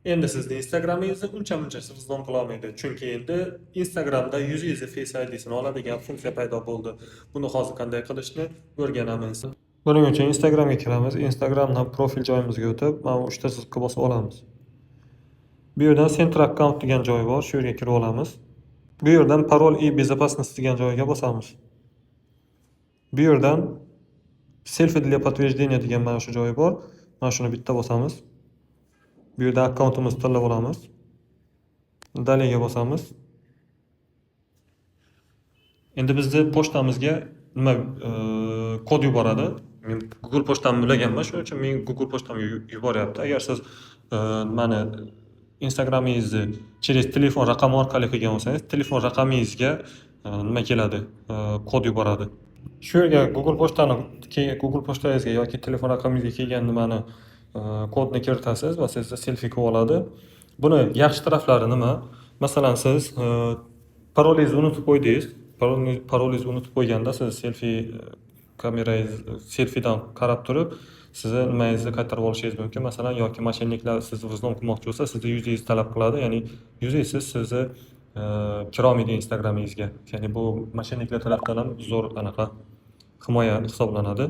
Endi sizni Instagramingizni uncha-muncha sizni qila olmaydi. Chunki endi Instagramda yuzingizni Face ID'sini oladigan funksiya paydo bo'ldi. Buni hozir qanday qilishni o'rganamiz. Buning uchun Instagramga kiramiz. Instagramdan profil joyimizga o'tib, mana bu 3 ta chiziqqa bosib olamiz. Bu yerdan Center account degan joy bor, shu yerga kirib olamiz. Bu yerdan parol и безопасность degan joyga bosamiz. Bu yerdan selfie для подтверждения degan mana shu joyi bor. Mana shuni bitta bosamiz. Bu yerda akkauntimizni tanlab olamiz. Daliga bosamiz. Endi bizni pochtamizga nima kod yuboradi. Men Google pochtamni bilaganman, shuning uchun men Google pochtamga yuboryapti. Agar siz nimani Instagramingizni через telefon raqami orqali qilgan bo'lsangiz, telefon raqamingizga nima keladi? Kod yuboradi. Shu yerga Google pochtangizga yoki telefon raqamingizga kelgan nimani kodni kiritasiz va sizda selfie qilib oladi. Buni yaxshi taraflari nima? Masalan, siz parolingizni unutib qo'ydingiz. Parolingizni unutib qo'yganda siz selfiedan qarab turib, sizni nimangizni qaytarib olishingiz mumkin. Masalan, yoki moshenniklar sizni vizlom qilmoqchi bo'lsa, sizni yuzingizni talab qiladi. Ya'ni yuzingiz sizni kira olmaydi Instagramingizga. Ya'ni bu moshenniklar tarafidan ham zo'r anaqa himoya hisoblanadi.